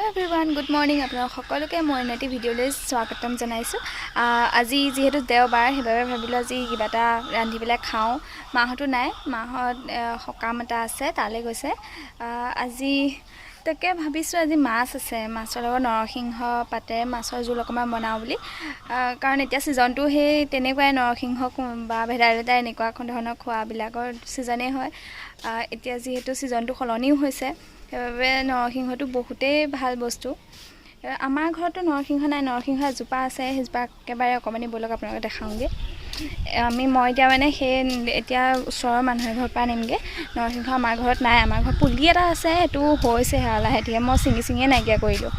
Everyone good morning আপোনালোক সকলোকে মই এটি ভিডিঅ'লৈ স্বাগতম জনাইছোঁ। আজি যিহেতু দেওবাৰ সেইবাবে ভাবিলোঁ আজি কিবা এটা ৰান্ধি পেলাই খাওঁ। মাহঁতো নাই, মাহঁত সকাম এটা আছে তালৈ গৈছে। আজি তাকে ভাবিছোঁ আজি মাছ আছে, মাছৰ লগত নৰসিংহ পাতে মাছৰ জোল অকণমান বনাওঁ বুলি। কাৰণ এতিয়া ছিজনটো সেই তেনেকুৱাই নৰসিংহ বা ভেদাইলতা এনেকুৱা ধৰণৰ খোৱাবিলাকৰ ছিজনেই হয়। এতিয়া যিহেতু ছিজনটো সলনিও হৈছে সেইবাবে নৰসিংহটো বহুতেই ভাল বস্তু। আমাৰ ঘৰতো নৰসিংহ নাই, নৰসিংহ এজোপা আছে, সেইজোপা একেবাৰে অকণমানি ব'লক আপোনালোকে দেখাওঁগৈ। মই এতিয়া মানে সেই এতিয়া ওচৰৰ মানুহে ঘৰৰ পৰা আনিমগৈ। নৰসিংহ আমাৰ ঘৰত নাই, আমাৰ ঘৰত পুলি এটা আছে, সেইটো হৈছেহে আৰু লাহে ধীৰে মই ছিঙিয়ে নাইকিয়া কৰিলোঁ।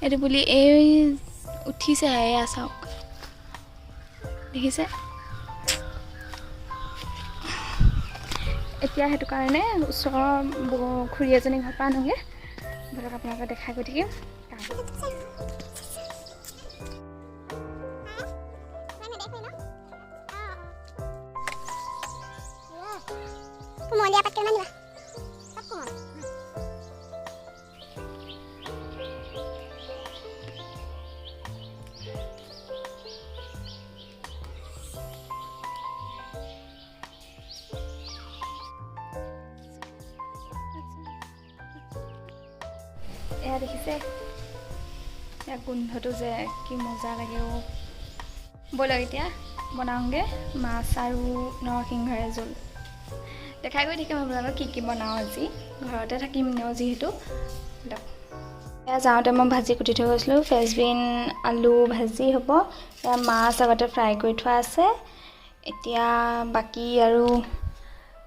এইটো বুলি এই উঠিছে, এয়া চাওক দেখিছে। এতিয়া সেইটো কাৰণে ওচৰৰ খুৰী এজনী ঘৰৰ পৰা আনোগৈ, ধৰক আপোনালোকে দেখাই গৈ থাকিম। এয়া দেখিছে, এয়া গোন্ধটো যে কি মজা লাগে। ব'লক এতিয়া বনাওঁগৈ মাছ আৰু নৰসিংহৰে জোল। দেখাই গৈ থাকিম আপোনালোকক কি বনাওঁ। আজি ঘৰতে থাকিম ন যিহেতু। এয়া যাওঁতে মই ভাজি কুটি থৈ গৈছিলোঁ, ফ্ৰেঞ্চবিন আলু ভাজি হ'ব। এয়া মাছ আগতে ফ্ৰাই কৰি থোৱা আছে। এতিয়া বাকী আৰু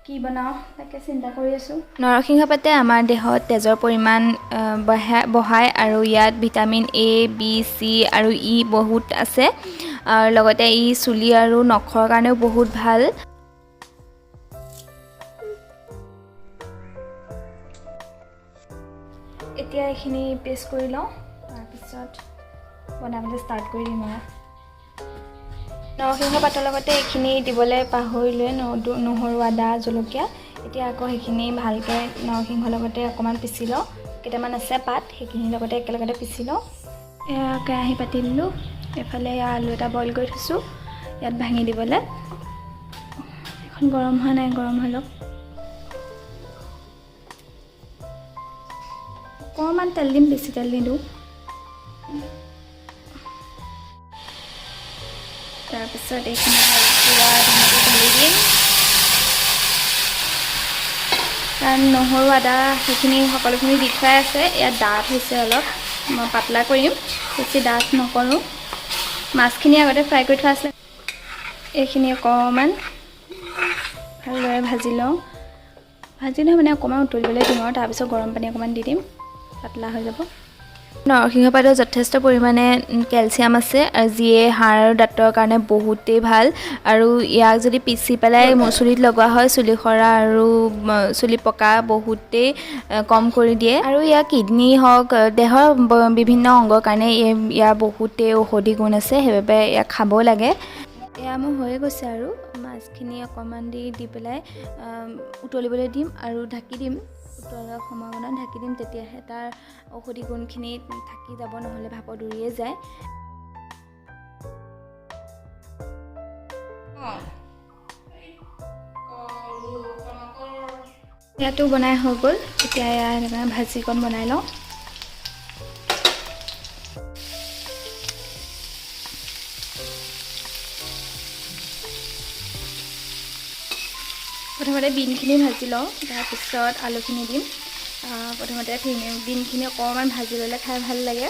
কি বনাওঁ তাকে চিন্তা কৰি আছোঁ। নৰসিংহ পাতে আমাৰ দেহত তেজৰ পৰিমাণ বঢ়ায় আৰু ইয়াত ভিটামিন A, B, C আৰু E বহুত আছে। আৰু লগতে ই চুলি আৰু নখৰ কাৰণেও বহুত ভাল। এতিয়া এইখিনি পেষ্ট কৰি লওঁ, তাৰপিছত বনাবলৈ ষ্টাৰ্ট কৰি দিম আৰু। নৰসিংহ পাতৰ লগতে এইখিনি দিবলৈ পাহৰিলোৱে, নহৰু আদা জলকীয়া। এতিয়া আকৌ সেইখিনি ভালকৈ নৰসিংহৰ লগতে অকণমান পিচি লওঁ। কেইটামান আছে পাত, সেইখিনিৰ লগতে একেলগতে পিচি লওঁ। এয়া কেৰাহী পাতি দিলোঁ, এফালে আলু এটা বইল কৰি থৈছোঁ ইয়াত ভাঙি দিবলৈ। এখন গৰম হোৱা নাই, গৰম হৈ লওক। অকণমান তেল দিম, বেছি তেল নিদিওঁ। তাৰপিছত এইখিনি পুৰা ধুনীয়াকৈ ঢালি দিম। কাৰণ নহৰু আদা সেইখিনি সকলোখিনি দি থোৱাই আছে। ইয়াত ডাঠ হৈছে অলপ, মই পাতলা কৰিম, বেছি ডাঠ নকৰোঁ। মাছখিনি আগতে ফ্ৰাই কৰি থোৱা আছিলে, এইখিনি অকণমান ভালদৰে ভাজি লওঁ। ভাজি লৈ মানে অকণমান উতলিবলৈ দিম আৰু তাৰপিছত গৰম পানী অকণমান দি দিম, পাতলা হৈ যাব। নৰসিংহ পাতত যথেষ্ট পৰিমাণে কেলছিয়াম আছে, যিয়ে হাড় আৰু দাঁতৰ কাৰণে বহুতেই ভাল। আৰু ইয়াক যদি পিচি পেলাই চুলিত লগোৱা হয়, চুলি সৰা আৰু চুলি পকা বহুতেই কম কৰি দিয়ে। আৰু ইয়াৰ কিডনী হওক, দেহৰ বিভিন্ন অংগৰ কাৰণে ইয়াৰ বহুতেই ঔষধি গুণ আছে, সেইবাবে ইয়াক খাব লাগে। এয়া মোৰ হৈয়ে গৈছে আৰু মাছখিনি অকণমান দি পেলাই উতলিবলৈ দিম আৰু ঢাকি দিম। উতলাৰ সময়ত ঢাকি দিম, তেতিয়াহে তাৰ ঔষধি গুণখিনি থাকি যাব, নহ'লে ভাপত উৰিয়ে যায়। ইয়াতো বনাই হৈ গ'ল। এতিয়া এয়া এনেকৈ ভাজিকণ বনাই লওঁ। প্ৰথমতে বিনখিনি ভাজি লওঁ, তাৰপিছত আলুখিনি দিম। প্ৰথমতে বিনখিনি অকণমান ভাজি ল'লে খাই ভাল লাগে।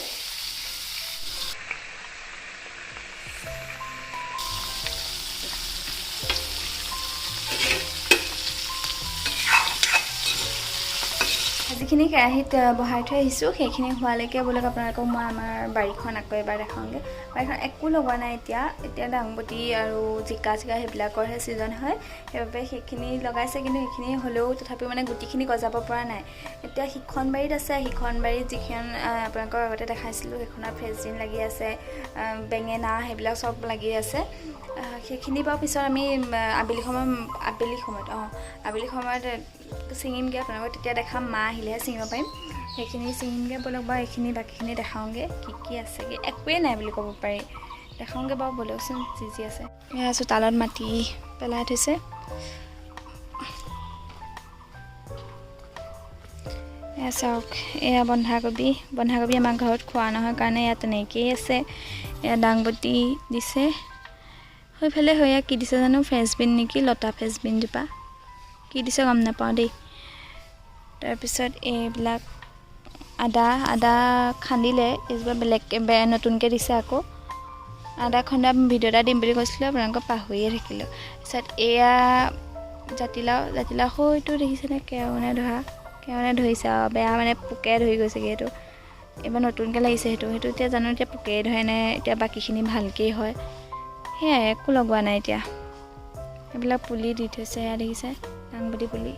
ভাজি যিখিনি কেৰাহীত বহাই থৈ আহিছোঁ সেইখিনি হোৱালৈকে বোলক আপোনালোকক মই আমাৰ বাৰীখন আকৌ এবাৰ দেখাওঁগৈ। বাৰীখন একো লগোৱা নাই এতিয়া দাংবডি আৰু জিকা সেইবিলাকৰহে ছিজন হয়, সেইবাবে সেইখিনি লগাইছে, কিন্তু সেইখিনি হ'লেও তথাপিও মানে গুটিখিনি গজাব পৰা নাই। এতিয়া সিখন বাৰীত আছে, সিখন বাৰীত যিখন আপোনালোকৰ আগতে দেখাইছিলোঁ সেইখনত ফ্ৰেঞ্চবিন লাগি আছে, বেঙেনা সেইবিলাক চব লাগি আছে। সেইখিনি বাৰু পিছত আমি আবেলি সময়ত ছিঙিমগৈ, আপোনালোকক তেতিয়া দেখাম, মা আহিলেহে ছিঙিব পাৰিম। সেইখিনি ছিঙিমগৈ ব'লক বাৰু, এইখিনি বাকীখিনি দেখাওঁগৈ কি আছেগৈ। একোৱেই নাই বুলি ক'ব পাৰি, দেখাওঁগৈ বাৰু ব'লকচোন যি আছে। এয়া চোতালত মাটি পেলাই থৈছে, এয়া চাওক। এয়া বন্ধাকবি আমাৰ ঘৰত খোৱা নহয় কাৰণে ইয়াত তেনেকেই আছে। এয়া দাংবডি দিছে, সেইফালে সেয়া কি দিছে জানো, ফ্ৰেঞ্চবিন নেকি, লতা ফ্ৰেঞ্চবিনজোপা কি দিছে গম নাপাওঁ দেই। তাৰপিছত এইবিলাক আদা খান্দিলে, এইজোপা বেলেগকৈ নতুনকৈ দিছে। আকৌ আদা খন্দা ভিডিঅ' এটা দিম বুলি কৈছিলোঁ, আপোনালোকক পাহৰিয়ে থাকিলোঁ। তাৰপিছত এয়া জাতিলাও সৈটো দেখিছেনে, কেৱনে ধৰিছে আৰু বেয়া মানে পোকে ধৰি গৈছেগৈ। সেইটো এইবাৰ নতুনকৈ লাগিছে, সেইটো এতিয়া জানো এতিয়া পোকেই ধৰে নে এতিয়া বাকীখিনি ভালকেই হয়, সেয়াই একো লগোৱা নাই এতিয়া। এইবিলাক পুলি দি থৈছে, সেয়া দেখিছে দাংবডি পুলি,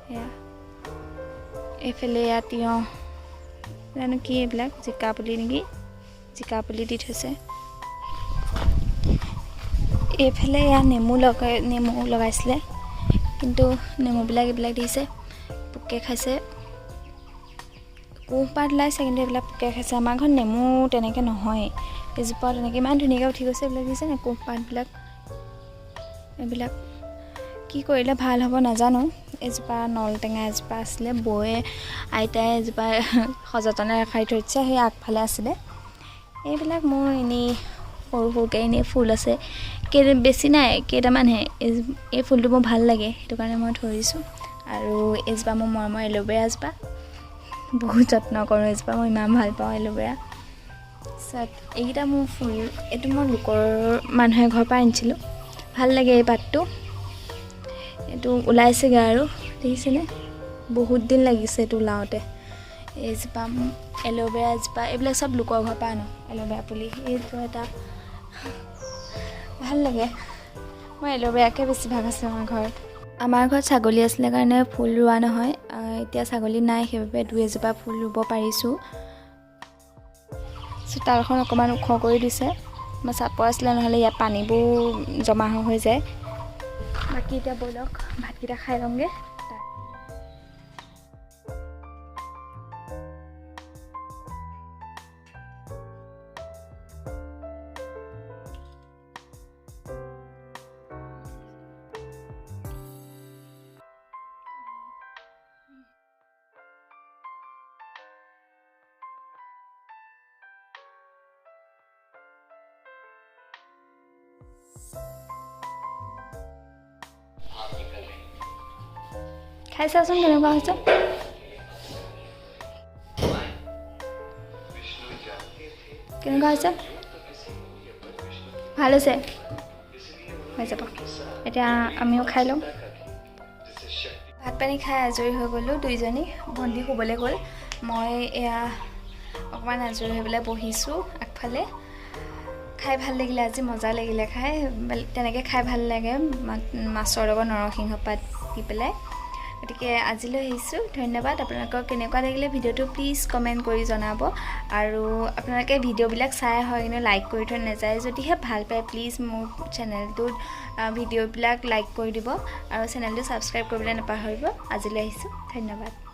সেয়া এইফালে এয়া তিয়ঁহ, জানো কি এইবিলাক জিকা পুলি নেকি, জিকা পুলি দি থৈছে। এইফালে এয়া নেমু লগাইছিলে, কিন্তু নেমুবিলাক এইবিলাক দিছে পোকে খাইছে, কোহপাত ওলাইছে কিন্তু এইবিলাক পোকে খাইছে। আমাৰ ঘৰত নেমু তেনেকৈ নহয়, এজোপা তেনেকৈ ইমান ধুনীয়াকৈ উঠি গৈছে। এইবিলাক দিছে নে কোহপাতবিলাক, এইবিলাক কি কৰিলে ভাল হ'ব নাজানো। এজোপা নলটেঙা এজোপা আছিলে, বৌয়ে আইতাই এজোপা সযতনে ৰাখাই থৈ দিছে, সেই আগফালে আছিলে। এইবিলাক মোৰ এনেই সৰুকৈ এনেই ফুল আছে, বেছি নাই কেইটামানহে। এই ফুলটো মোৰ ভাল লাগে, সেইটো কাৰণে মই ধৰিছোঁ। আৰু এজোপা মোৰ মৰমৰ এল'ভেৰা এজোপা, বহুত যত্ন কৰোঁ এজোপা, মই ইমান ভাল পাওঁ এল'ভেৰা। তাৰপিছত এইকেইটা মোৰ ফুল, এইটো মই লোকৰ মানুহে ঘৰৰ পৰা আনিছিলোঁ, ভাল লাগে এই পাতটো। এইটো ওলাইছেগৈ আৰু দেখিছেনে, বহুত দিন লাগিছে এইটো ওলাওঁতে। এইজোপা এল'ভেৰা এজোপা, এইবিলাক চব লোকৰ ঘৰৰ পৰা আনো এল'ভেৰা পুলি। এইটো এটা ভাল লাগে, মই এল'ভেৰাকৈ বেছিভাগ আছে আমাৰ ঘৰত। আমাৰ ঘৰত ছাগলী আছিলে কাৰণে ফুল ৰোৱা নহয়, এতিয়া ছাগলী নাই, সেইবাবে দুই এজোপা ফুল ৰুব পাৰিছোঁ। চোতালখন অকণমান ওখ কৰি দিছে, মই চাপৰ আছিলে, নহ'লে ইয়াত পানীবোৰ জমা হৈ যায়। বাকী এতিয়া ব'লক ভাতকেইটা খাই লওঁগৈ। খাই চাচোন কেনেকুৱা হৈছে। কেনেকুৱা হৈছে, ভাল হৈছে, হৈ যাব। এতিয়া আমিও খাই লওঁ। ভাত পানী খাই আজৰি হৈ গ'লোঁ দুইজনী, ভণ্টি শুবলৈ গ'ল, মই এয়া অকণমান আজৰি হৈ পেলাই বহিছোঁ আগফালে। খাই ভাল লাগিলে আজি, মজা লাগিলে খাই, তেনেকৈ খাই ভাল লাগে মাছৰ লগত নৰসিংহ পাত দি পেলাই। গতিকে আজিলৈ আহিছোঁ, ধন্যবাদ। আপোনালোকৰ কেনেকুৱা লাগিলে ভিডিঅ'টো প্লিজ কমেণ্ট কৰি জনাব। আৰু আপোনালোকে ভিডিঅ'বিলাক চাই হয় কিন্তু লাইক কৰি থৈ নাযায়, যদিহে ভাল পায় প্লিজ মোৰ চেনেলটোত ভিডিঅ'বিলাক লাইক কৰি দিব আৰু চেনেলটো ছাবস্ক্ৰাইব কৰিবলৈ নাপাহৰিব। আজিলৈ আহিছোঁ, ধন্যবাদ।